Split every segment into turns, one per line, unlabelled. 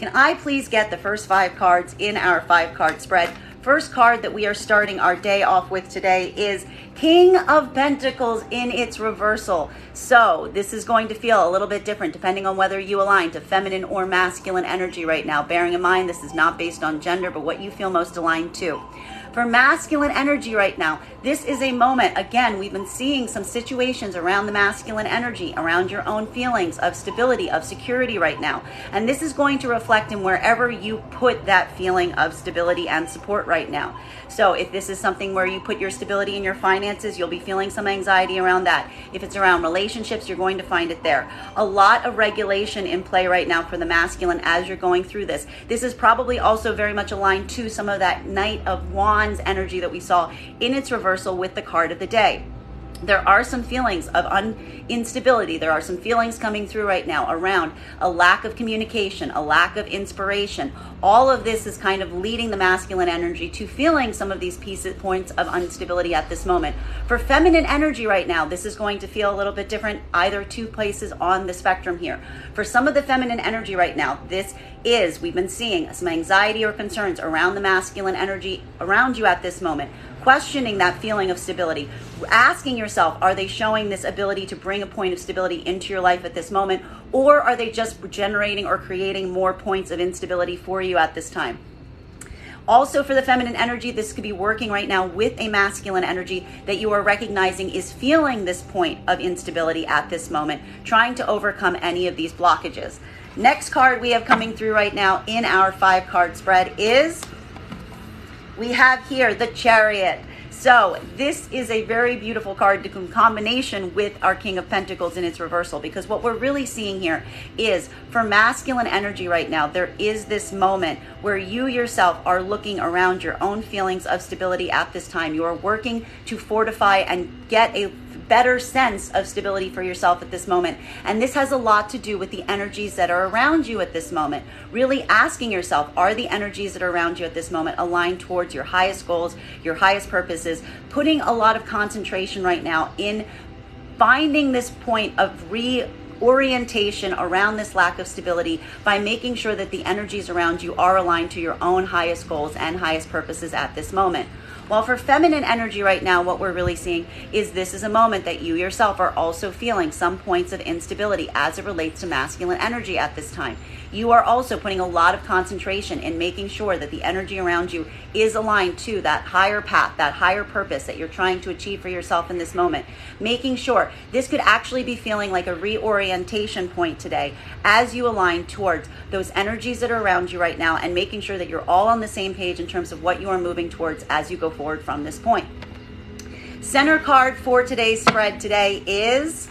Can I please get the first 5 cards in our 5-card spread? First card that we are starting our day off with today is King of Pentacles in its reversal. So this is going to feel a little bit different depending on whether you align to feminine or masculine energy right now. Bearing in mind, this is not based on gender, but what you feel most aligned to. For masculine energy right now, this is a moment, again, we've been seeing some situations around the masculine energy, around your own feelings of stability, of security right now. And this is going to reflect in wherever you put that feeling of stability and support right now. So if this is something where you put your stability in your finances, you'll be feeling some anxiety around that. If it's around relationships, you're going to find it there. A lot of regulation in play right now for the masculine as you're going through this. This is probably also very much aligned to some of that Knight of Wands energy that we saw in its reversal with the card of the day. There are some feelings of instability. There are some feelings coming through right now around a lack of communication, a lack of inspiration. All of this is kind of leading the masculine energy to feeling some of these points of instability at this moment. For feminine energy right now, this is going to feel a little bit different, either 2 places on the spectrum here. For some of the feminine energy right now, we've been seeing some anxiety or concerns around the masculine energy around you at this moment. Questioning that feeling of stability, asking yourself, are they showing this ability to bring a point of stability into your life at this moment, or are they just generating or creating more points of instability for you at this time? Also for the feminine energy, this could be working right now with a masculine energy that you are recognizing is feeling this point of instability at this moment, trying to overcome any of these blockages. Next card we have coming through right now in our 5-card spread is, we have here the Chariot. So this is a very beautiful card in combination with our King of Pentacles in its reversal, because what we're really seeing here is for masculine energy right now, there is this moment where you yourself are looking around your own feelings of stability at this time. You are working to fortify and get a better sense of stability for yourself at this moment. And this has a lot to do with the energies that are around you at this moment. Really asking yourself, are the energies that are around you at this moment aligned towards your highest goals, your highest purposes? Putting a lot of concentration right now in finding this point of reorientation around this lack of stability by making sure that the energies around you are aligned to your own highest goals and highest purposes at this moment. While for feminine energy right now, what we're really seeing is this is a moment that you yourself are also feeling some points of instability as it relates to masculine energy at this time. You are also putting a lot of concentration in making sure that the energy around you is aligned to that higher path, that higher purpose that you're trying to achieve for yourself in this moment. Making sure this could actually be feeling like a reorientation point today as you align towards those energies that are around you right now, and making sure that you're all on the same page in terms of what you are moving towards as you go forward from this point. Center card for today's spread today is,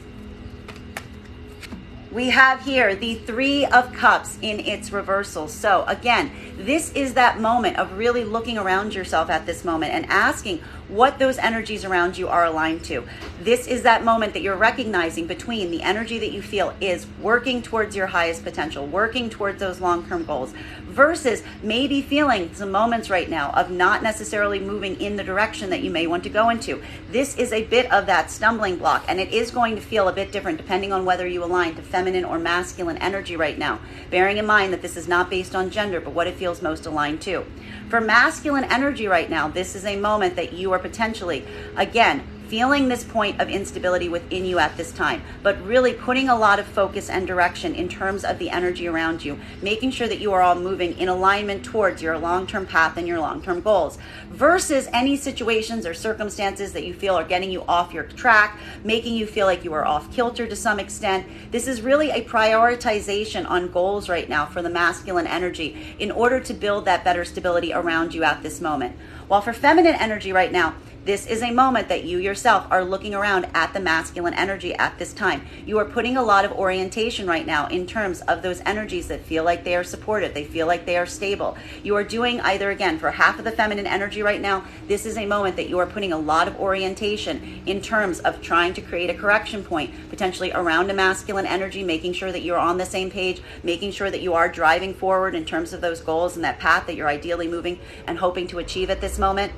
we have here the 3 of Cups in its reversal. So again, this is that moment of really looking around yourself at this moment and asking what those energies around you are aligned to. This is that moment that you're recognizing between the energy that you feel is working towards your highest potential, working towards those long-term goals, versus maybe feeling some moments right now of not necessarily moving in the direction that you may want to go into. This is a bit of that stumbling block, and it is going to feel a bit different depending on whether you align to feminine or masculine energy right now, bearing in mind that this is not based on gender, but what it feels most aligned to. For masculine energy right now, this is a moment that you are potentially, again, feeling this point of instability within you at this time, but really putting a lot of focus and direction in terms of the energy around you, making sure that you are all moving in alignment towards your long-term path and your long-term goals, versus any situations or circumstances that you feel are getting you off your track, making you feel like you are off kilter to some extent. This is really a prioritization on goals right now for the masculine energy in order to build that better stability around you at this moment. While for feminine energy right now, this is a moment that you yourself are looking around at the masculine energy at this time. You are putting a lot of orientation right now in terms of those energies that feel like they are supportive, they feel like they are stable. You are doing either, again, for half of the feminine energy right now, this is a moment that you are putting a lot of orientation in terms of trying to create a correction point, potentially around a masculine energy, making sure that you're on the same page, making sure that you are driving forward in terms of those goals and that path that you're ideally moving and hoping to achieve at this moment.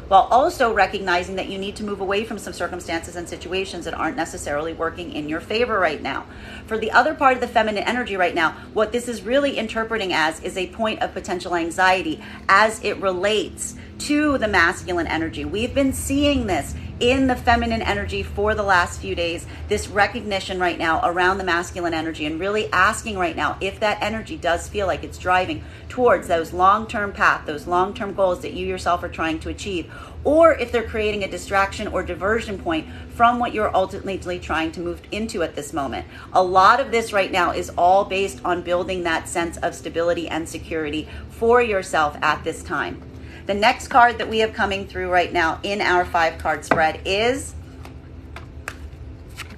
while also recognizing that you need to move away from some circumstances and situations that aren't necessarily working in your favor right now. For the other part of the feminine energy right now, what this is really interpreting as is a point of potential anxiety as it relates to the masculine energy. We've been seeing this in the feminine energy for the last few days, this recognition right now around the masculine energy, and really asking right now if that energy does feel like it's driving towards those long-term path, those long-term goals that you yourself are trying to achieve, or if they're creating a distraction or diversion point from what you're ultimately trying to move into at this moment. A lot of this right now is all based on building that sense of stability and security for yourself at this time. The next card that we have coming through right now in our 5-card spread is,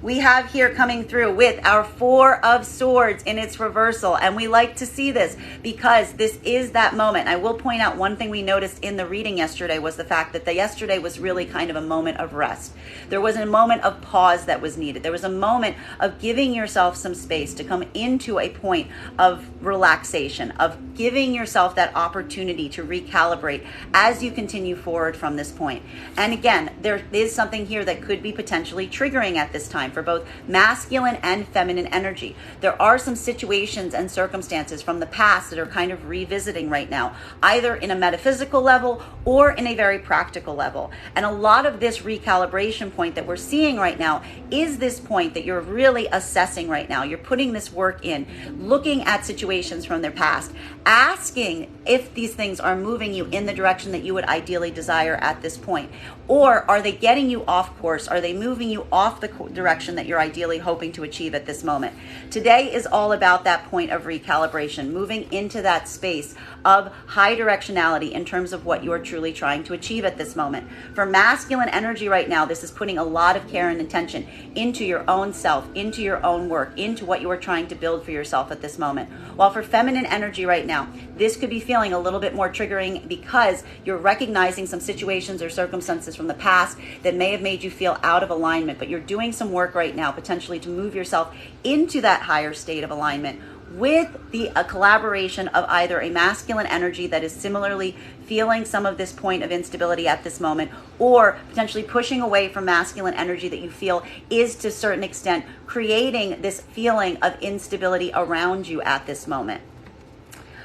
we have here coming through with our 4 of Swords in its reversal. And we like to see this because this is that moment. I will point out one thing we noticed in the reading yesterday was the fact that yesterday was really kind of a moment of rest. There was a moment of pause that was needed. There was a moment of giving yourself some space to come into a point of relaxation, of giving yourself that opportunity to recalibrate as you continue forward from this point. And again, there is something here that could be potentially triggering at this time for both masculine and feminine energy. There are some situations and circumstances from the past that are kind of revisiting right now, either in a metaphysical level or in a very practical level. And a lot of this recalibration point that we're seeing right now is this point that you're really assessing right now. You're putting this work in, looking at situations from their past, asking if these things are moving you in the direction that you would ideally desire at this point. Or are they getting you off course? Are they moving you off the direction that you're ideally hoping to achieve at this moment? Today is all about that point of recalibration, moving into that space of high directionality in terms of what you're truly trying to achieve at this moment. For masculine energy right now, this is putting a lot of care and attention into your own self, into your own work, into what you are trying to build for yourself at this moment. While for feminine energy right now, this could be feeling a little bit more triggering because you're recognizing some situations or circumstances from the past that may have made you feel out of alignment, but you're doing some work right now potentially to move yourself into that higher state of alignment with a collaboration of either a masculine energy that is similarly feeling some of this point of instability at this moment, or potentially pushing away from masculine energy that you feel is to a certain extent creating this feeling of instability around you at this moment.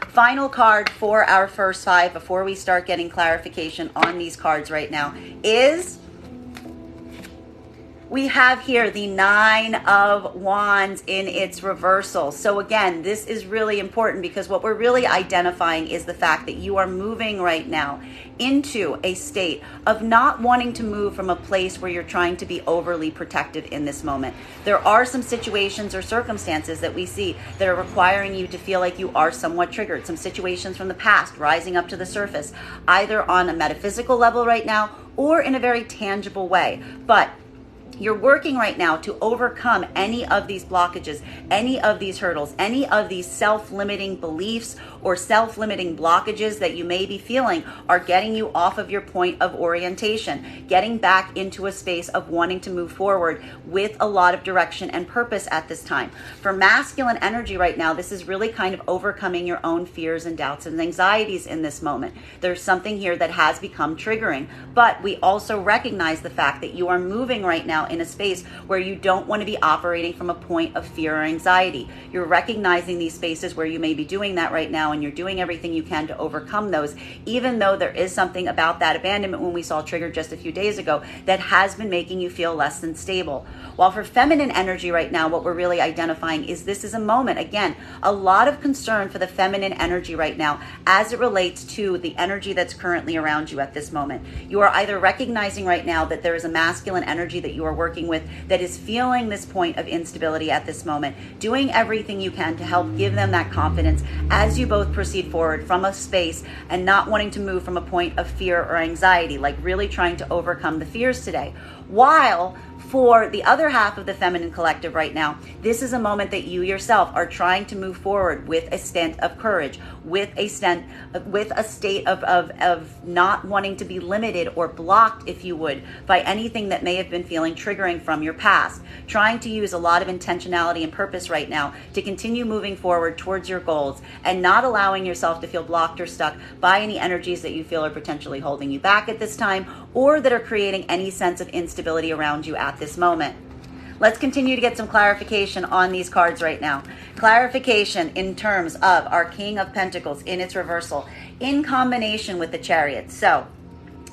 Final card for our first 5 before we start getting clarification on these cards right now is, we have here the 9 of Wands in its reversal. So again, this is really important because what we're really identifying is the fact that you are moving right now into a state of not wanting to move from a place where you're trying to be overly protective in this moment. There are some situations or circumstances that we see that are requiring you to feel like you are somewhat triggered. Some situations from the past rising up to the surface, either on a metaphysical level right now or in a very tangible way. But you're working right now to overcome any of these blockages, any of these hurdles, any of these self-limiting beliefs or self-limiting blockages that you may be feeling are getting you off of your point of orientation, getting back into a space of wanting to move forward with a lot of direction and purpose at this time. For masculine energy right now, this is really kind of overcoming your own fears and doubts and anxieties in this moment. There's something here that has become triggering, but we also recognize the fact that you are moving right now in a space where you don't want to be operating from a point of fear or anxiety. You're recognizing these spaces where you may be doing that right now, and you're doing everything you can to overcome those, even though there is something about that abandonment when we saw triggered just a few days ago that has been making you feel less than stable. While for feminine energy right now, what we're really identifying is this is a moment, again, a lot of concern for the feminine energy right now as it relates to the energy that's currently around you at this moment. You are either recognizing right now that there is a masculine energy that you are working with that is feeling this point of instability at this moment, doing everything you can to help give them that confidence as you both proceed forward from a space and not wanting to move from a point of fear or anxiety, like really trying to overcome the fears today. While For the other half of the feminine collective right now, this is a moment that you yourself are trying to move forward with a state of courage, with a state of not wanting to be limited or blocked, if you would, by anything that may have been feeling triggering from your past. Trying to use a lot of intentionality and purpose right now to continue moving forward towards your goals and not allowing yourself to feel blocked or stuck by any energies that you feel are potentially holding you back at this time, or that are creating any sense of instability around you at this moment. Let's continue to get some clarification on these cards right now. Clarification in terms of our King of Pentacles in its reversal in combination with the Chariot. So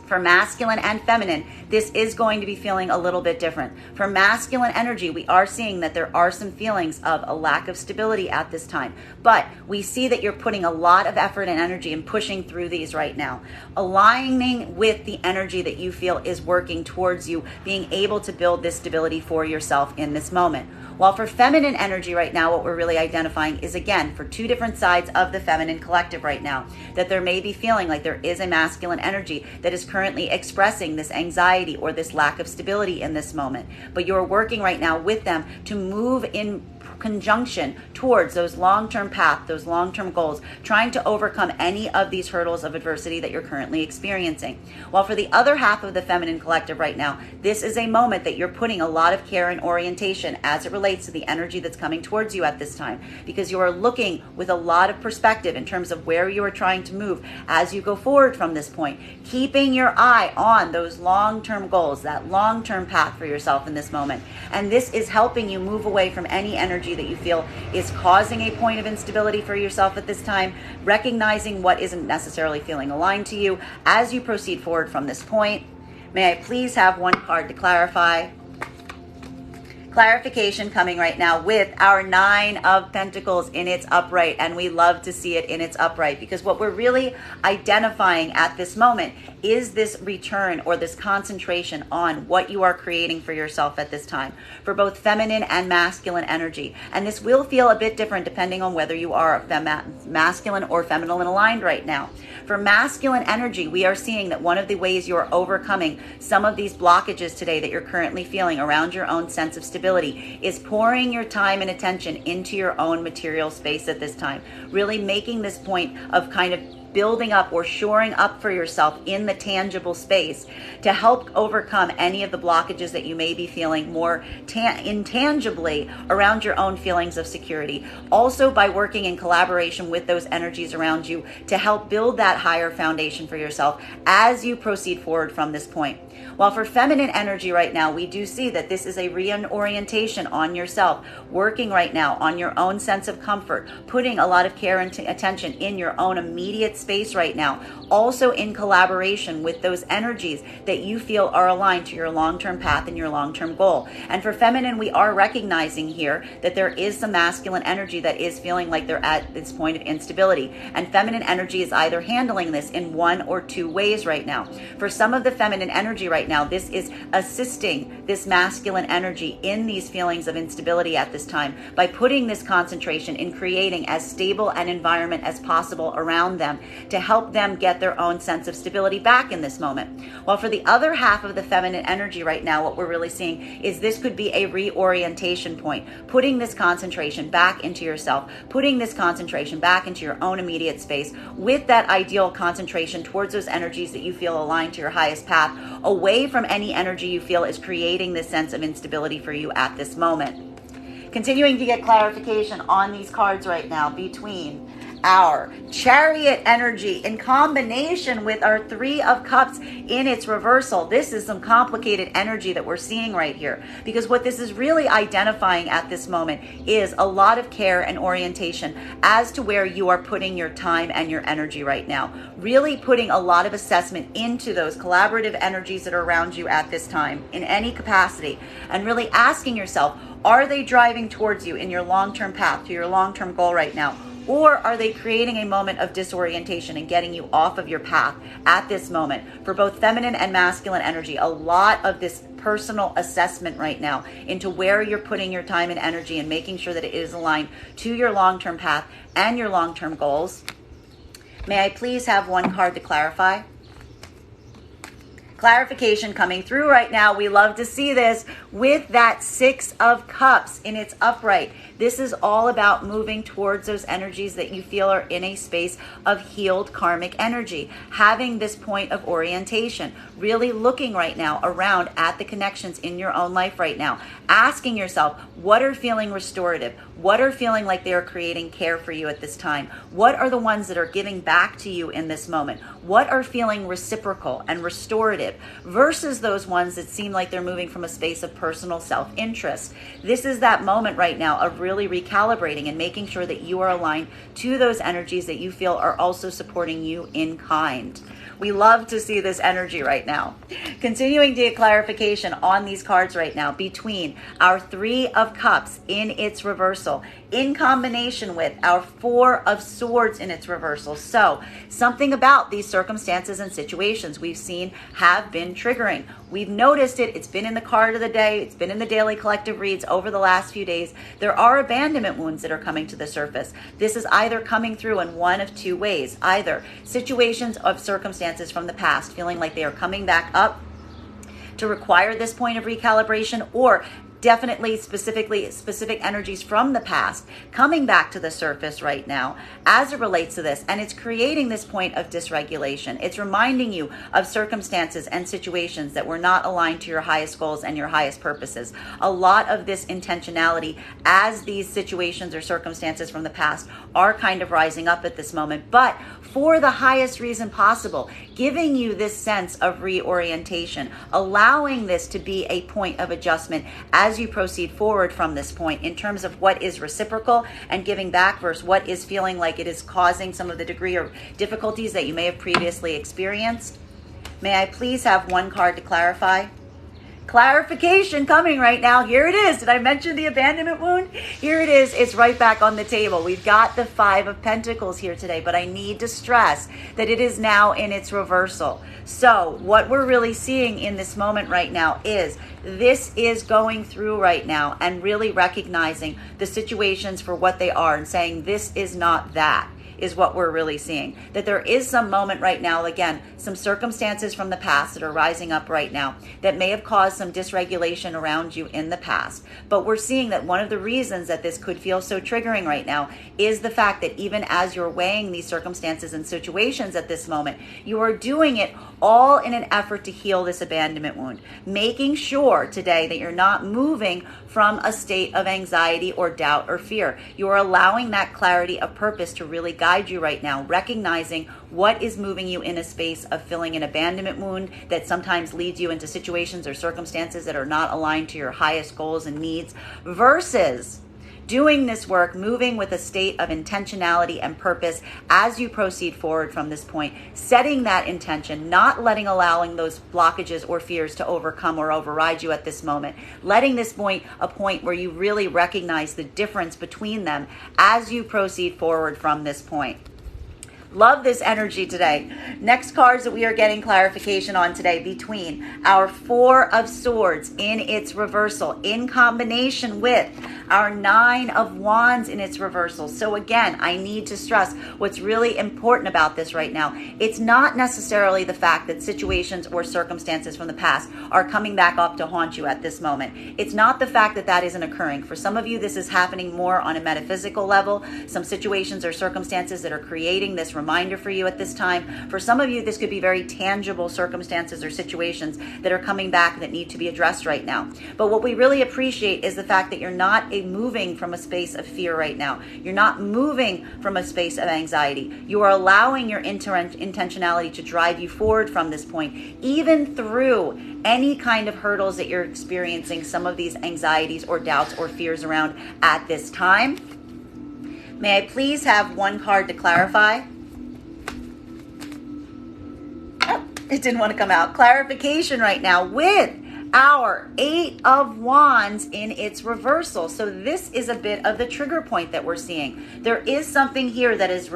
for masculine and feminine, this is going to be feeling a little bit different. For masculine energy, we are seeing that there are some feelings of a lack of stability at this time. But we see that you're putting a lot of effort and energy and pushing through these right now. Aligning with the energy that you feel is working towards you being able to build this stability for yourself in this moment. While for feminine energy right now, what we're really identifying is, again, for two different sides of the feminine collective right now, that there may be feeling like there is a masculine energy that is currently expressing this anxiety or this lack of stability in this moment. But you're working right now with them to move in conjunction towards those long-term paths, those long-term goals, trying to overcome any of these hurdles of adversity that you're currently experiencing. While for the other half of the feminine collective right now, this is a moment that you're putting a lot of care and orientation as it relates to the energy that's coming towards you at this time, because you are looking with a lot of perspective in terms of where you are trying to move as you go forward from this point, keeping your eye on those long-term goals, that long-term path for yourself in this moment. And this is helping you move away from any energy that you feel is causing a point of instability for yourself at this time, recognizing what isn't necessarily feeling aligned to you as you proceed forward from this point. May I please have one card to clarify? Clarification coming right now with our Nine of Pentacles in its upright, and we love to see it in its upright, because what we're really identifying at this moment is this return or this concentration on what you are creating for yourself at this time, for both feminine and masculine energy. And this will feel a bit different depending on whether you are masculine or feminine aligned right now. For masculine energy, we are seeing that one of the ways you are overcoming some of these blockages today that you're currently feeling around your own sense of stability is pouring your time and attention into your own material space at this time, really making this point of kind of building up or shoring up for yourself in the tangible space to help overcome any of the blockages that you may be feeling more intangibly around your own feelings of security. Also by working in collaboration with those energies around you to help build that higher foundation for yourself as you proceed forward from this point. While for feminine energy right now, we do see that this is a reorientation on yourself, working right now on your own sense of comfort, putting a lot of care and attention in your own immediate space right now, also in collaboration with those energies that you feel are aligned to your long-term path and your long-term goal. And for feminine, we are recognizing here that there is some masculine energy that is feeling like they're at this point of instability. And feminine energy is either handling this in one or two ways right now. For some of the feminine energy right now, this is assisting this masculine energy in these feelings of instability at this time by putting this concentration in creating as stable an environment as possible around them to help them get their own sense of stability back in this moment. While for the other half of the feminine energy right now, what we're really seeing is this could be a reorientation point, putting this concentration back into yourself, putting this concentration back into your own immediate space with that ideal concentration towards those energies that you feel aligned to your highest path, away from any energy you feel is creating this sense of instability for you at this moment. Continuing to get clarification on these cards right now between our Chariot energy in combination with our Three of Cups in its reversal. This is some complicated energy that we're seeing right here, because what this is really identifying at this moment is a lot of care and orientation as to where you are putting your time and your energy right now. Really putting a lot of assessment into those collaborative energies that are around you at this time in any capacity, and really asking yourself, are they driving towards you in your long-term path to your long-term goal right now? Or are they creating a moment of disorientation and getting you off of your path at this moment? For both feminine and masculine energy, a lot of this personal assessment right now into where you're putting your time and energy and making sure that it is aligned to your long-term path and your long-term goals. May I please have one card to clarify? Clarification coming through right now. We love to see this with that 6 of Cups in its upright. This is all about moving towards those energies that you feel are in a space of healed karmic energy, having this point of orientation, really looking right now around at the connections in your own life right now, asking yourself, what are feeling restorative? What are feeling like they are creating care for you at this time? What are the ones that are giving back to you in this moment? What are feeling reciprocal and restorative versus those ones that seem like they're moving from a space of personal self-interest? This is that moment right now of really recalibrating and making sure that you are aligned to those energies that you feel are also supporting you in kind. We love to see this energy right now. Continuing to get clarification on these cards right now between our 3 of Cups in its reversal in combination with our 4 of Swords in its reversal. So something about these circumstances and situations we've seen have been triggering. We've noticed it. It's been in the card of the day. It's been in the daily collective reads over the last few days. There are abandonment wounds that are coming to the surface. This is either coming through in one of 2 ways. Either situations of circumstances from the past, feeling like they are coming back up to require this point of recalibration, or definitely specific energies from the past coming back to the surface right now as it relates to this. And it's creating this point of dysregulation. It's reminding you of circumstances and situations that were not aligned to your highest goals and your highest purposes. A lot of this intentionality as these situations or circumstances from the past are kind of rising up at this moment, but for the highest reason possible, giving you this sense of reorientation, allowing this to be a point of adjustment as you proceed forward from this point in terms of what is reciprocal and giving back versus what is feeling like it is causing some of the degree of difficulties that you may have previously experienced. May I please have one card to clarify? Clarification coming right now. Here it is. Did I mention the abandonment wound? Here it is. It's right back on the table. We've got the 5 of Pentacles here today, but I need to stress that it is now in its reversal. So what we're really seeing in this moment right now is this is going through right now and really recognizing the situations for what they are and saying this is not that. Is what we're really seeing. That there is some moment right now, again, some circumstances from the past that are rising up right now that may have caused some dysregulation around you in the past. But we're seeing that one of the reasons that this could feel so triggering right now is the fact that even as you're weighing these circumstances and situations at this moment, you are doing it all in an effort to heal this abandonment wound, making sure today that you're not moving from a state of anxiety or doubt or fear. You are allowing that clarity of purpose to really guide you right now, recognizing what is moving you in a space of filling an abandonment wound that sometimes leads you into situations or circumstances that are not aligned to your highest goals and needs, versus doing this work, moving with a state of intentionality and purpose as you proceed forward from this point, setting that intention, not allowing those blockages or fears to overcome or override you at this moment, letting this point a point where you really recognize the difference between them as you proceed forward from this point. Love this energy today. Next cards that we are getting clarification on today between our 4 of Swords in its reversal in combination with our 9 of Wands in its reversal. So again, I need to stress what's really important about this right now. It's not necessarily the fact that situations or circumstances from the past are coming back up to haunt you at this moment. It's not the fact that that isn't occurring. For some of you, this is happening more on a metaphysical level. Some situations or circumstances that are creating this reminder for you at this time. For some of you, this could be very tangible circumstances or situations that are coming back that need to be addressed right now. But what we really appreciate is the fact that you're not moving from a space of fear right now. You're not moving from a space of anxiety. You are allowing your intentionality to drive you forward from this point, even through any kind of hurdles that you're experiencing some of these anxieties or doubts or fears around at this time. May I please have one card to clarify? It didn't want to come out. Clarification right now with our 8 of Wands in its reversal. So this is a bit of the trigger point that we're seeing. There is something here that is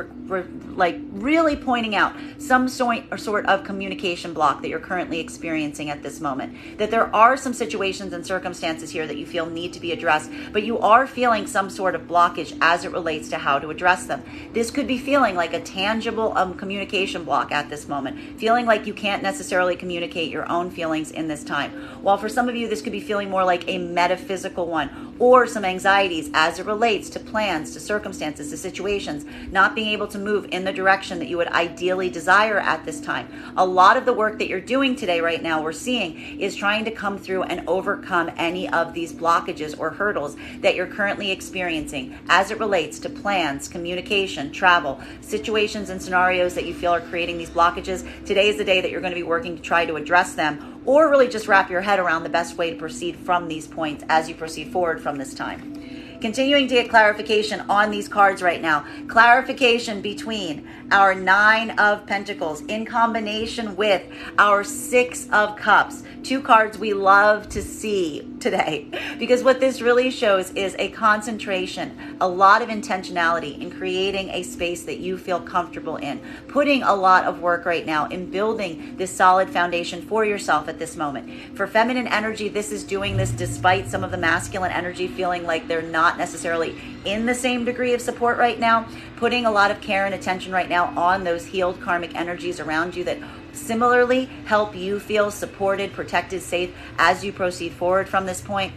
like really pointing out some sort of communication block that you're currently experiencing at this moment. That there are some situations and circumstances here that you feel need to be addressed, but you are feeling some sort of blockage as it relates to how to address them. This could be feeling like a tangible communication block at this moment, feeling like you can't necessarily communicate your own feelings in this time. While for some of you, this could be feeling more like a metaphysical one, or some anxieties as it relates to plans, to circumstances, to situations, not being able to move in the direction that you would ideally desire at this time. A lot of the work that you're doing today right now, we're seeing, is trying to come through and overcome any of these blockages or hurdles that you're currently experiencing as it relates to plans, communication, travel, situations and scenarios that you feel are creating these blockages. Today is the day that you're going to be working to try to address them, or really just wrap your head around the best way to proceed from these points as you proceed forward from this time. Continuing to get clarification on these cards right now. Clarification between our 9 of Pentacles in combination with our 6 of Cups. 2 cards we love to see today, because what this really shows is a concentration, a lot of intentionality in creating a space that you feel comfortable in, putting a lot of work right now in building this solid foundation for yourself at this moment. For feminine energy, this is doing this despite some of the masculine energy feeling like they're not necessarily in the same degree of support right now, putting a lot of care and attention right now on those healed karmic energies around you that similarly help you feel supported, protected, safe as you proceed forward from this point.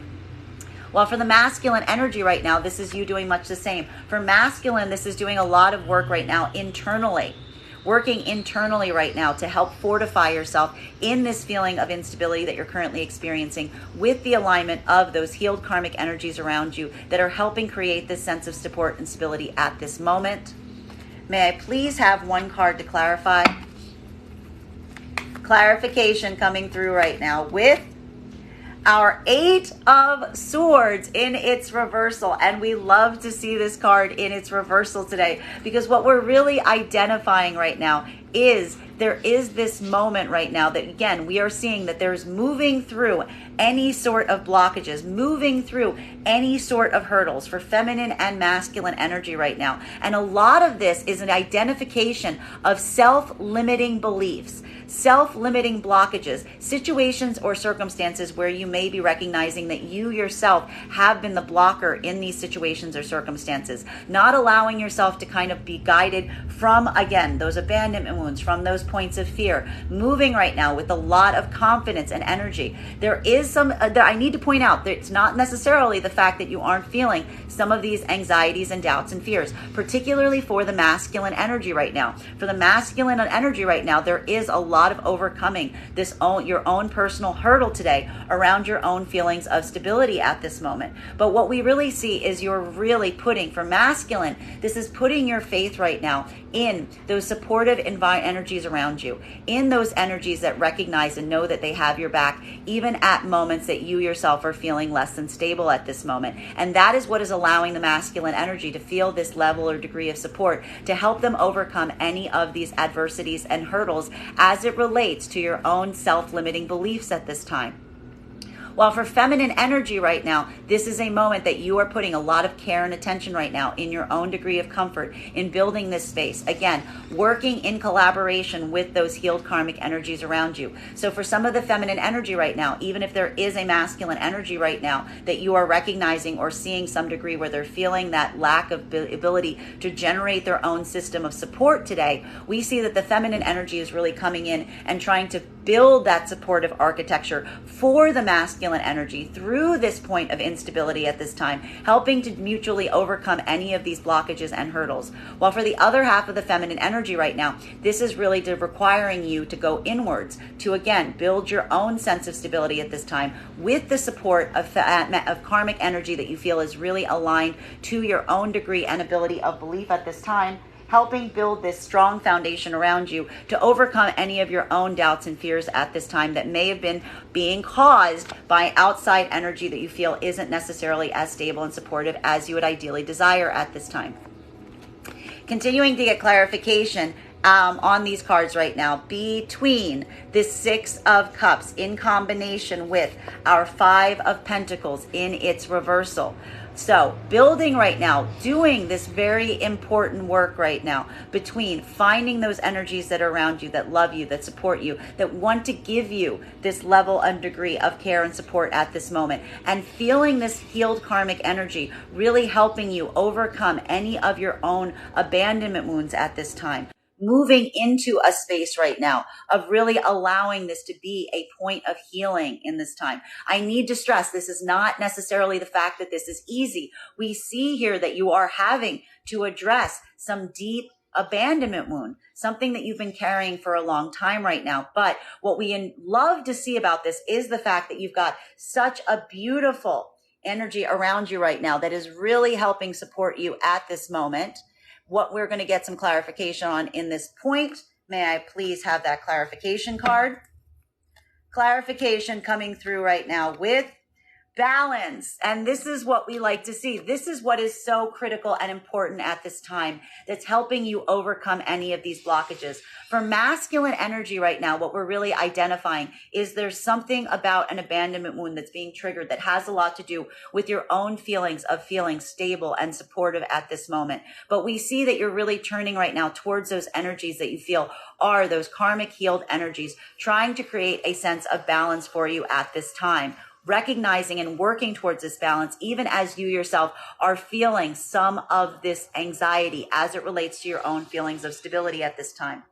While for the masculine energy right now, this is you doing much the same. For masculine, this is doing a lot of work right now internally, working internally right now to help fortify yourself in this feeling of instability that you're currently experiencing, with the alignment of those healed karmic energies around you that are helping create this sense of support and stability at this moment. May I please have one card to clarify? Clarification coming through right now with our 8 of Swords in its reversal. And we love to see this card in its reversal today, because what we're really identifying right now is there is this moment right now that, again, we are seeing that there's moving through any sort of blockages, moving through any sort of hurdles for feminine and masculine energy right now. And a lot of this is an identification of self-limiting beliefs, self-limiting blockages, situations or circumstances where you may be recognizing that you yourself have been the blocker in these situations or circumstances, not allowing yourself to kind of be guided from, again, those abandonment wounds, from those points of fear, moving right now with a lot of confidence and energy. There is some, I need to point out that it's not necessarily the fact that you aren't feeling some of these anxieties and doubts and fears, particularly for the masculine energy right now. For the masculine energy right now, there is a lot of overcoming this your own personal hurdle today around your own feelings of stability at this moment. But what we really see is you're really putting, for masculine, this is putting your faith right now in those supportive energies around you, in those energies that recognize and know that they have your back, even at moments that you yourself are feeling less than stable at this moment. And that is what is allowing the masculine energy to feel this level or degree of support to help them overcome any of these adversities and hurdles as it relates to your own self-limiting beliefs at this time. While for feminine energy right now, this is a moment that you are putting a lot of care and attention right now in your own degree of comfort in building this space. Again, working in collaboration with those healed karmic energies around you. So for some of the feminine energy right now, even if there is a masculine energy right now that you are recognizing or seeing some degree where they're feeling that lack of ability to generate their own system of support today, we see that the feminine energy is really coming in and trying to build that supportive architecture for the masculine energy through this point of instability at this time, helping to mutually overcome any of these blockages and hurdles. While for the other half of the feminine energy right now, this is really requiring you to go inwards to, again, build your own sense of stability at this time with the support of karmic energy that you feel is really aligned to your own degree and ability of belief at this time, helping build this strong foundation around you to overcome any of your own doubts and fears at this time that may have been being caused by outside energy that you feel isn't necessarily as stable and supportive as you would ideally desire at this time. Continuing to get clarification on these cards right now between this Six of Cups in combination with our Five of Pentacles in its reversal. So building right now, doing this very important work right now between finding those energies that are around you, that love you, that support you, that want to give you this level and degree of care and support at this moment, and feeling this healed karmic energy really helping you overcome any of your own abandonment wounds at this time. Moving into a space right now of really allowing this to be a point of healing in this time. I need to stress, this is not necessarily the fact that this is easy. We see here that you are having to address some deep abandonment wound, something that you've been carrying for a long time right now. But what we love to see about this is the fact that you've got such a beautiful energy around you right now that is really helping support you at this moment. What we're going to get some clarification on in this point. May I please have that clarification card? Clarification coming through right now with balance. And this is what we like to see. This is what is so critical and important at this time that's helping you overcome any of these blockages. For masculine energy right now, what we're really identifying is there's something about an abandonment wound that's being triggered that has a lot to do with your own feelings of feeling stable and supportive at this moment. But we see that you're really turning right now towards those energies that you feel are those karmic healed energies, trying to create a sense of balance for you at this time. Recognizing and working towards this balance, even as you yourself are feeling some of this anxiety as it relates to your own feelings of stability at this time.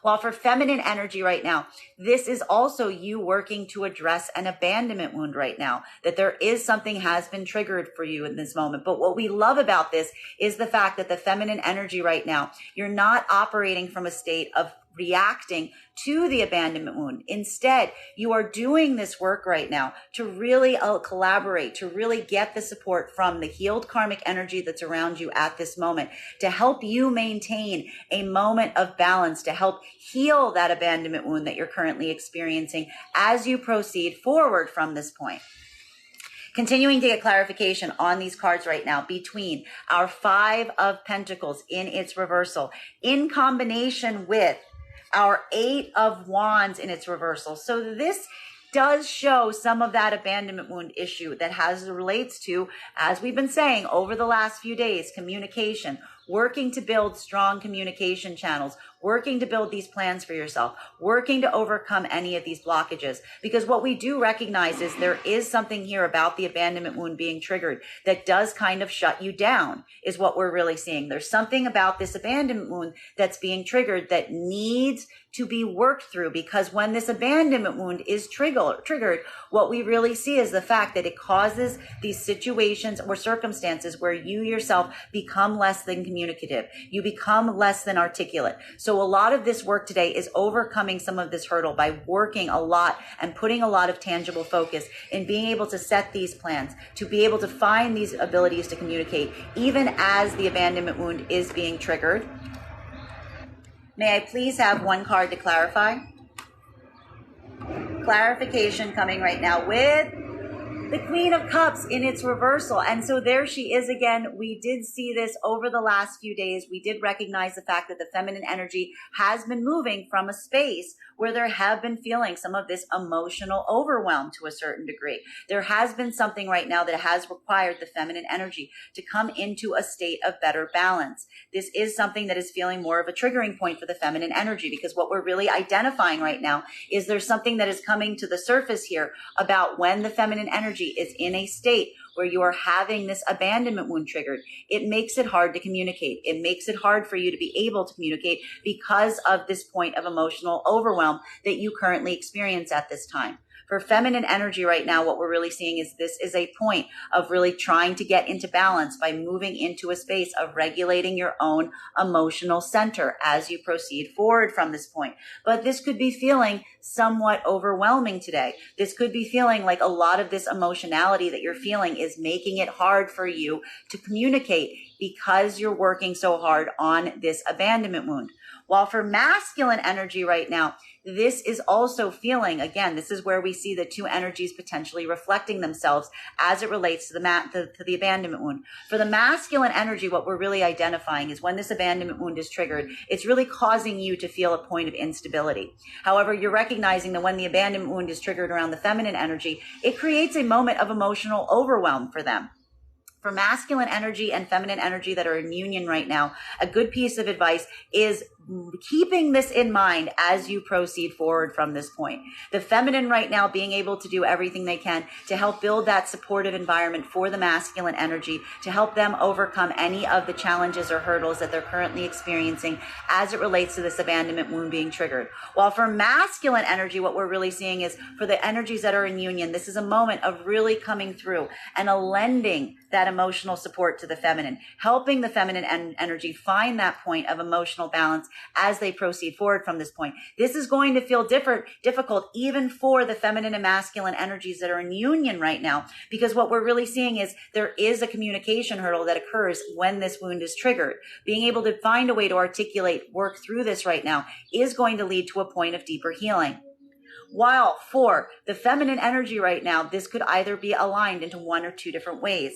While for feminine energy right now, this is also you working to address an abandonment wound right now, that there is something has been triggered for you in this moment. But what we love about this is the fact that the feminine energy right now, you're not operating from a state of reacting to the abandonment wound. Instead, you are doing this work right now to really collaborate, to really get the support from the healed karmic energy that's around you at this moment, to help you maintain a moment of balance, to help heal that abandonment wound that you're currently experiencing as you proceed forward from this point. Continuing to get clarification on these cards right now between our Five of Pentacles in its reversal in combination with our Eight of Wands in its reversal. So this does show some of that abandonment wound issue that relates to, as we've been saying over the last few days, communication, working to build strong communication channels, working to build these plans for yourself, working to overcome any of these blockages. Because what we do recognize is there is something here about the abandonment wound being triggered that does kind of shut you down, is what we're really seeing. There's something about this abandonment wound that's being triggered that needs to be worked through, because when this abandonment wound is triggered, what we really see is the fact that it causes these situations or circumstances where you yourself become less than communicative. You become less than articulate. So a lot of this work today is overcoming some of this hurdle by working a lot and putting a lot of tangible focus in being able to set these plans, to be able to find these abilities to communicate, even as the abandonment wound is being triggered. May I please have one card to clarify? Clarification coming right now with the Queen of Cups in its reversal. And so there she is again. We did see this over the last few days. We did recognize the fact that the feminine energy has been moving from a space where there have been feeling some of this emotional overwhelm to a certain degree. There has been something right now that has required the feminine energy to come into a state of better balance. This is something that is feeling more of a triggering point for the feminine energy, because what we're really identifying right now is there's something that is coming to the surface here about when the feminine energy is in a state where you are having this abandonment wound triggered. It makes it hard to communicate. It makes it hard for you to be able to communicate because of this point of emotional overwhelm that you currently experience at this time. For feminine energy right now, what we're really seeing is this is a point of really trying to get into balance by moving into a space of regulating your own emotional center as you proceed forward from this point. But this could be feeling somewhat overwhelming today. This could be feeling like a lot of this emotionality that you're feeling is making it hard for you to communicate, because you're working so hard on this abandonment wound. While for masculine energy right now, this is also feeling, again, this is where we see the two energies potentially reflecting themselves as it relates to the abandonment wound. For the masculine energy, what we're really identifying is when this abandonment wound is triggered, it's really causing you to feel a point of instability. However, you're recognizing that when the abandonment wound is triggered around the feminine energy, it creates a moment of emotional overwhelm for them. For masculine energy and feminine energy that are in union right now, a good piece of advice is keeping this in mind as you proceed forward from this point. The feminine right now being able to do everything they can to help build that supportive environment for the masculine energy, to help them overcome any of the challenges or hurdles that they're currently experiencing as it relates to this abandonment wound being triggered. While for masculine energy, what we're really seeing is for the energies that are in union, this is a moment of really coming through and lending that emotional support to the feminine, helping the feminine energy find that point of emotional balance as they proceed forward from this point. This is going to feel difficult even for the feminine and masculine energies that are in union right now, because what we're really seeing is there is a communication hurdle that occurs when this wound is triggered. Being able to find a way to articulate, work through this right now is going to lead to a point of deeper healing. While for the feminine energy right now, this could either be aligned into one or two different ways.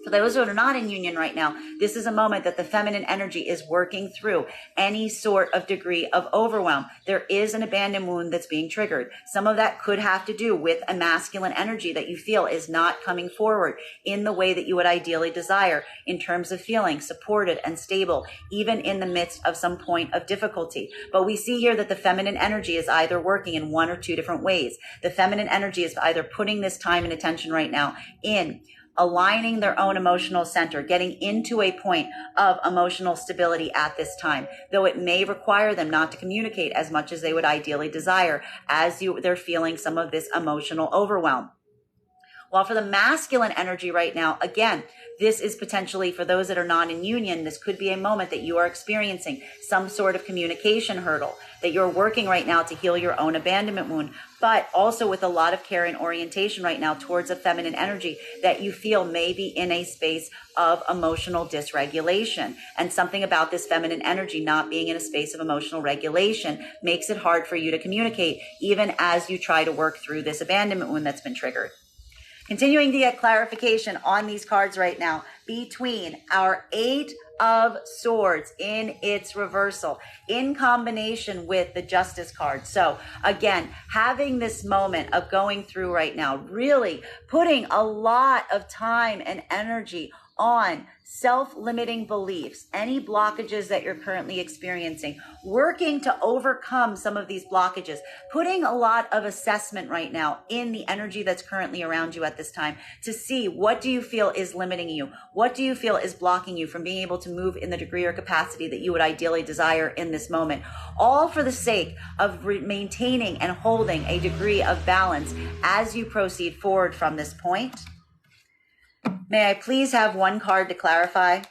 For those who are not in union right now, this is a moment that the feminine energy is working through any sort of degree of overwhelm. There is an abandoned wound that's being triggered. Some of that could have to do with a masculine energy that you feel is not coming forward in the way that you would ideally desire in terms of feeling supported and stable, even in the midst of some point of difficulty. But we see here that the feminine energy is either working in one or two different ways. The feminine energy is either putting this time and attention right now in aligning their own emotional center, getting into a point of emotional stability at this time, though it may require them not to communicate as much as they would ideally desire as they're feeling some of this emotional overwhelm. While for the masculine energy right now, again, this is potentially for those that are not in union, this could be a moment that you are experiencing some sort of communication hurdle, that you're working right now to heal your own abandonment wound, but also with a lot of care and orientation right now towards a feminine energy that you feel may be in a space of emotional dysregulation. And something about this feminine energy not being in a space of emotional regulation makes it hard for you to communicate, even as you try to work through this abandonment wound that's been triggered. Continuing to get clarification on these cards right now between our Eight of Swords in its reversal in combination with the Justice card. So again, having this moment of going through right now, really putting a lot of time and energy on self-limiting beliefs, any blockages that you're currently experiencing, working to overcome some of these blockages, putting a lot of assessment right now in the energy that's currently around you at this time to see what do you feel is limiting you? What do you feel is blocking you from being able to move in the degree or capacity that you would ideally desire in this moment? All for the sake of maintaining and holding a degree of balance as you proceed forward from this point. May I please have one card to clarify?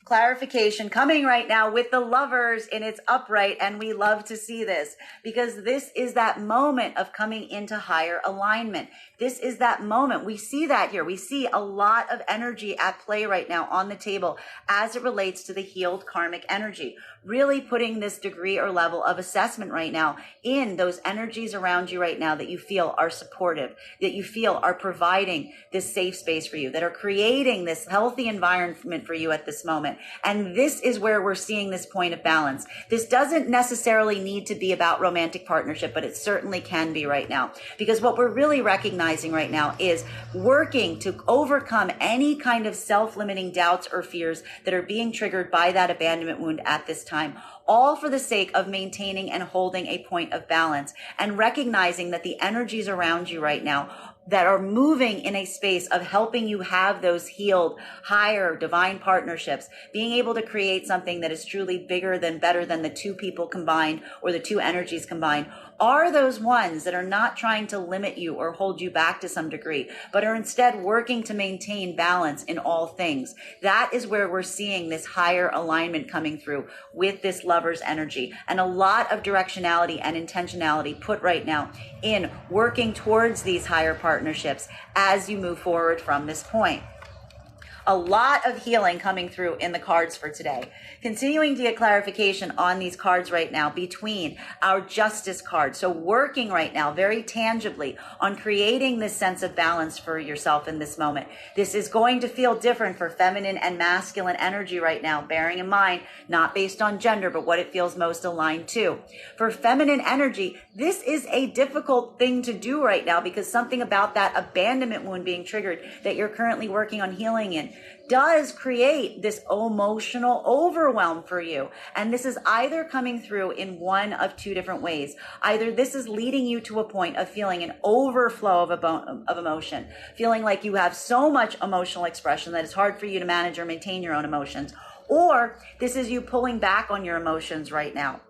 Clarification coming right now with the Lovers in its upright, and we love to see this because this is that moment of coming into higher alignment. This is that moment. We see that here. We see a lot of energy at play right now on the table as it relates to the healed karmic energy, really putting this degree or level of assessment right now in those energies around you right now that you feel are supportive, that you feel are providing this safe space for you, that are creating this healthy environment for you at this moment. And this is where we're seeing this point of balance. This doesn't necessarily need to be about romantic partnership, but it certainly can be right now. Because what we're really recognizing right now is working to overcome any kind of self-limiting doubts or fears that are being triggered by that abandonment wound at this time, all for the sake of maintaining and holding a point of balance and recognizing that the energies around you right now that are moving in a space of helping you have those healed, higher divine partnerships, being able to create something that is truly bigger than, better than the two people combined or the two energies combined, are those ones that are not trying to limit you or hold you back to some degree, but are instead working to maintain balance in all things. That is where we're seeing this higher alignment coming through with this Lover's energy, and a lot of directionality and intentionality put right now in working towards these higher partnerships as you move forward from this point. A lot of healing coming through in the cards for today. Continuing to get clarification on these cards right now between our Justice card. So working right now very tangibly on creating this sense of balance for yourself in this moment. This is going to feel different for feminine and masculine energy right now, bearing in mind, not based on gender, but what it feels most aligned to. For feminine energy, this is a difficult thing to do right now because something about that abandonment wound being triggered that you're currently working on healing in does create this emotional overwhelm for you. And this is either coming through in one of two different ways. Either this is leading you to a point of feeling an overflow of emotion, feeling like you have so much emotional expression that it's hard for you to manage or maintain your own emotions. Or this is you pulling back on your emotions right now.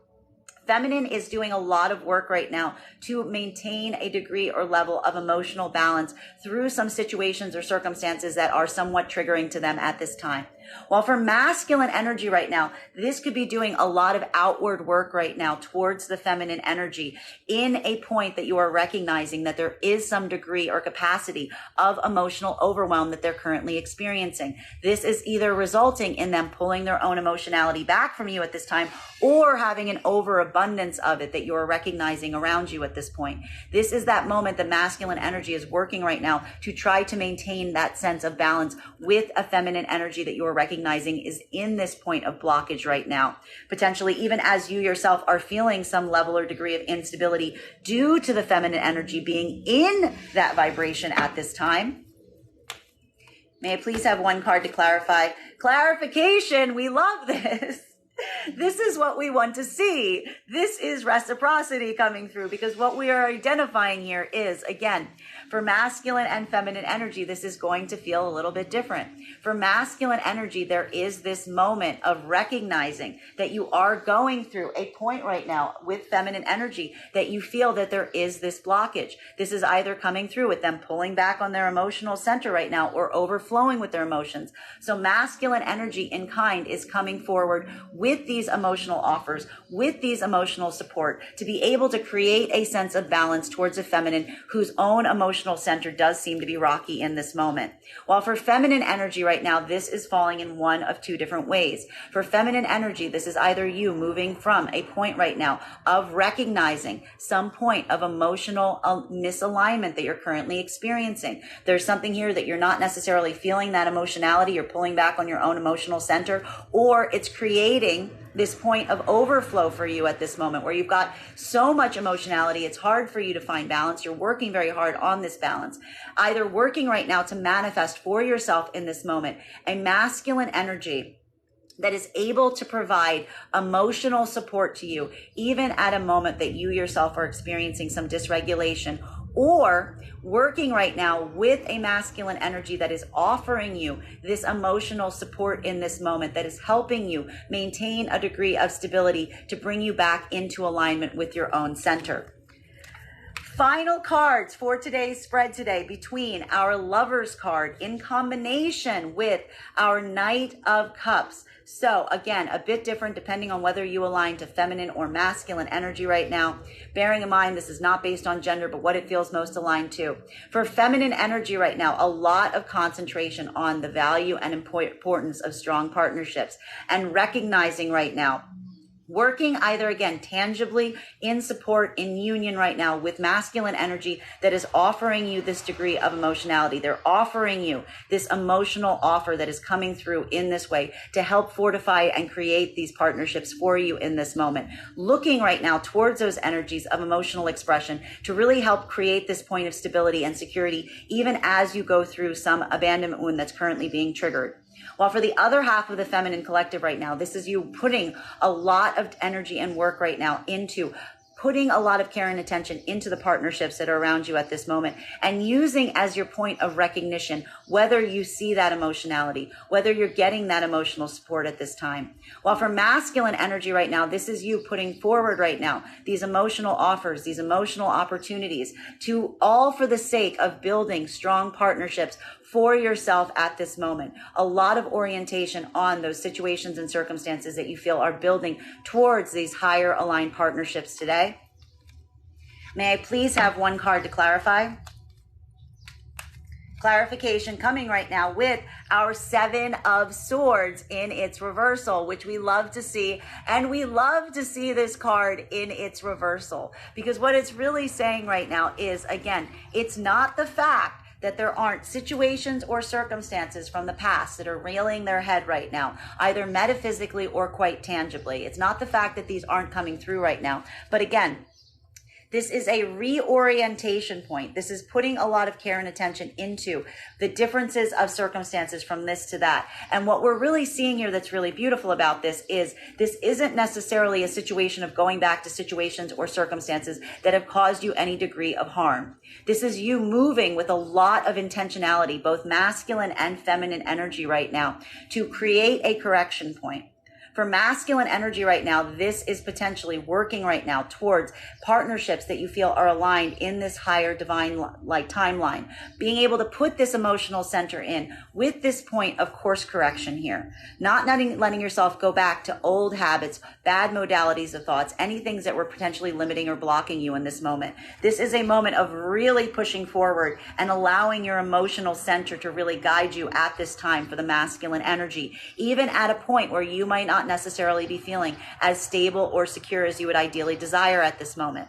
Feminine is doing a lot of work right now to maintain a degree or level of emotional balance through some situations or circumstances that are somewhat triggering to them at this time. While for masculine energy right now, this could be doing a lot of outward work right now towards the feminine energy in a point that you are recognizing that there is some degree or capacity of emotional overwhelm that they're currently experiencing. This is either resulting in them pulling their own emotionality back from you at this time or having an overabundance of it that you're recognizing around you at this point. This is that moment that masculine energy is working right now to try to maintain that sense of balance with a feminine energy that you're recognizing is in this point of blockage right now. Potentially, even as you yourself are feeling some level or degree of instability due to the feminine energy being in that vibration at this time. May I please have one card to clarify? Clarification. We love this. This is what we want to see. This is reciprocity coming through because what we are identifying here is, again, for masculine and feminine energy, this is going to feel a little bit different. For masculine energy, there is this moment of recognizing that you are going through a point right now with feminine energy that you feel that there is this blockage. This is either coming through with them pulling back on their emotional center right now or overflowing with their emotions. So masculine energy in kind is coming forward with these emotional offers, with these emotional support to be able to create a sense of balance towards a feminine whose own emotional center does seem to be rocky in this moment. While for feminine energy right now, this is falling in one of two different ways. For feminine energy, this is either you moving from a point right now of recognizing some point of emotional misalignment that you're currently experiencing. There's something here that you're not necessarily feeling that emotionality, you're pulling back on your own emotional center, or it's creating this point of overflow for you at this moment where you've got so much emotionality, it's hard for you to find balance. You're working very hard on this balance. Either working right now to manifest for yourself in this moment a masculine energy that is able to provide emotional support to you, even at a moment that you yourself are experiencing some dysregulation, or working right now with a masculine energy that is offering you this emotional support in this moment, that is helping you maintain a degree of stability to bring you back into alignment with your own center. Final cards for today's spread today between our Lovers card in combination with our Knight of Cups. So again, a bit different depending on whether you align to feminine or masculine energy right now. Bearing in mind, this is not based on gender, but what it feels most aligned to. For feminine energy right now, a lot of concentration on the value and importance of strong partnerships and recognizing right now working either, again, tangibly in support, in union right now with masculine energy that is offering you this degree of emotionality. They're offering you this emotional offer that is coming through in this way to help fortify and create these partnerships for you in this moment. Looking right now towards those energies of emotional expression to really help create this point of stability and security, even as you go through some abandonment wound that's currently being triggered. While for the other half of the feminine collective right now, this is you putting a lot of energy and work right now into putting a lot of care and attention into the partnerships that are around you at this moment and using as your point of recognition whether you see that emotionality, whether you're getting that emotional support at this time. While for masculine energy right now, this is you putting forward right now these emotional offers, these emotional opportunities to all for the sake of building strong partnerships for yourself at this moment. A lot of orientation on those situations and circumstances that you feel are building towards these higher aligned partnerships today. May I please have one card to clarify? clarification coming right now with our 7 of Swords in its reversal, which we love to see. And we love to see this card in its reversal, because what it's really saying right now is, again, it's not the fact that there aren't situations or circumstances from the past that are rearing their head right now, either metaphysically or quite tangibly. It's not the fact that these aren't coming through right now. But again, this is a reorientation point. This is putting a lot of care and attention into the differences of circumstances from this to that. And what we're really seeing here that's really beautiful about this isn't necessarily a situation of going back to situations or circumstances that have caused you any degree of harm. This is you moving with a lot of intentionality, both masculine and feminine energy right now, to create a correction point. For masculine energy right now, this is potentially working right now towards partnerships that you feel are aligned in this higher divine like timeline. Being able to put this emotional center in with this point of course correction here. Not letting yourself go back to old habits, bad modalities of thoughts, any things that were potentially limiting or blocking you in this moment. This is a moment of really pushing forward and allowing your emotional center to really guide you at this time for the masculine energy, even at a point where you might not necessarily be feeling as stable or secure as you would ideally desire at this moment.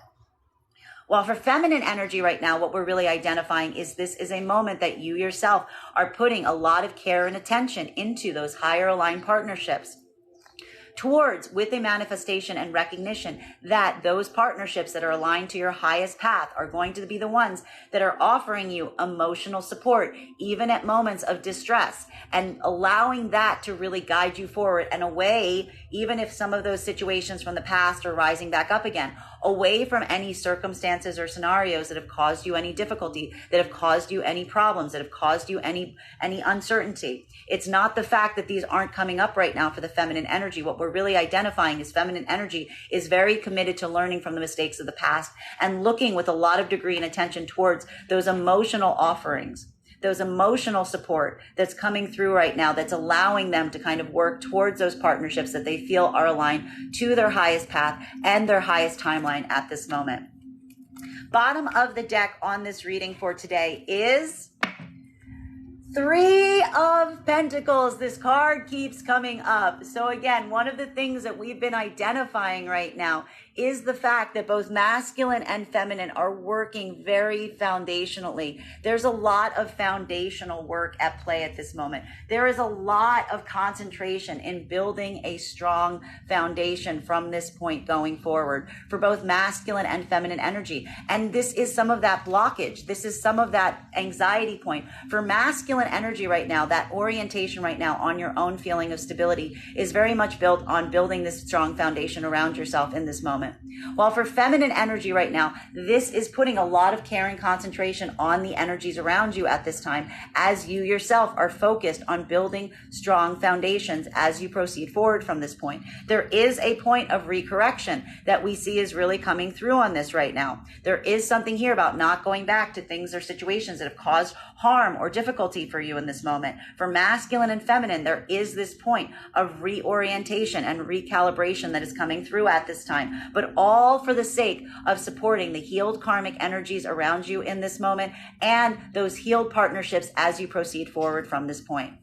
While for feminine energy right now, what we're really identifying is this is a moment that you yourself are putting a lot of care and attention into those higher aligned partnerships towards, with a manifestation and recognition that those partnerships that are aligned to your highest path are going to be the ones that are offering you emotional support, even at moments of distress, and allowing that to really guide you forward and away, even if some of those situations from the past are rising back up again, away from any circumstances or scenarios that have caused you any difficulty, that have caused you any problems, that have caused you any uncertainty. It's not the fact that these aren't coming up right now for the feminine energy. What we're really identifying is feminine energy is very committed to learning from the mistakes of the past and looking with a lot of degree and attention towards those emotional offerings, those emotional support that's coming through right now, that's allowing them to kind of work towards those partnerships that they feel are aligned to their highest path and their highest timeline at this moment. Bottom of the deck on this reading for today is 3 of Pentacles. This card keeps coming up. So again, one of the things that we've been identifying right now is the fact that both masculine and feminine are working very foundationally. There's a lot of foundational work at play at this moment. There is a lot of concentration in building a strong foundation from this point going forward for both masculine and feminine energy. And this is some of that blockage. This is some of that anxiety point. For masculine energy right now, that orientation right now on your own feeling of stability is very much built on building this strong foundation around yourself in this moment. While for feminine energy right now, this is putting a lot of care and concentration on the energies around you at this time as you yourself are focused on building strong foundations as you proceed forward from this point. There is a point of recorrection that we see is really coming through on this right now. There is something here about not going back to things or situations that have caused harm or difficulty for you in this moment. For masculine and feminine, there is this point of reorientation and recalibration that is coming through at this time, but all for the sake of supporting the healed karmic energies around you in this moment and those healed partnerships as you proceed forward from this point.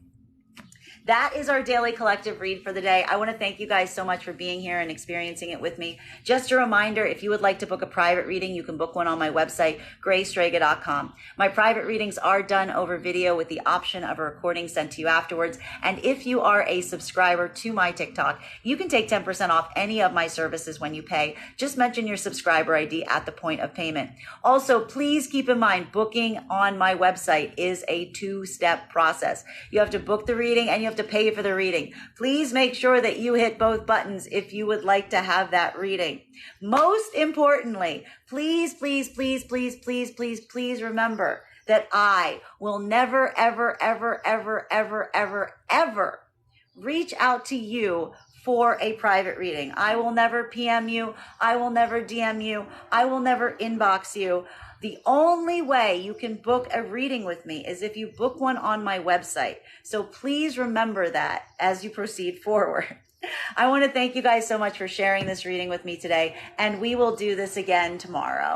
That is our daily collective read for the day. I want to thank you guys so much for being here and experiencing it with me. Just a reminder, if you would like to book a private reading, you can book one on my website, graystrega.com. My private readings are done over video with the option of a recording sent to you afterwards. And if you are a subscriber to my TikTok, you can take 10% off any of my services when you pay. Just mention your subscriber ID at the point of payment. Also, please keep in mind, booking on my website is a 2-step process. You have to book the reading and you have to pay for the reading. Please make sure that you hit both buttons if you would like to have that reading. Most importantly, please remember that I will never, ever reach out to you for a private reading. I will never PM you. I will never DM you. I will never inbox you. The only way you can book a reading with me is if you book one on my website. So please remember that as you proceed forward. I want to thank you guys so much for sharing this reading with me today, and we will do this again tomorrow.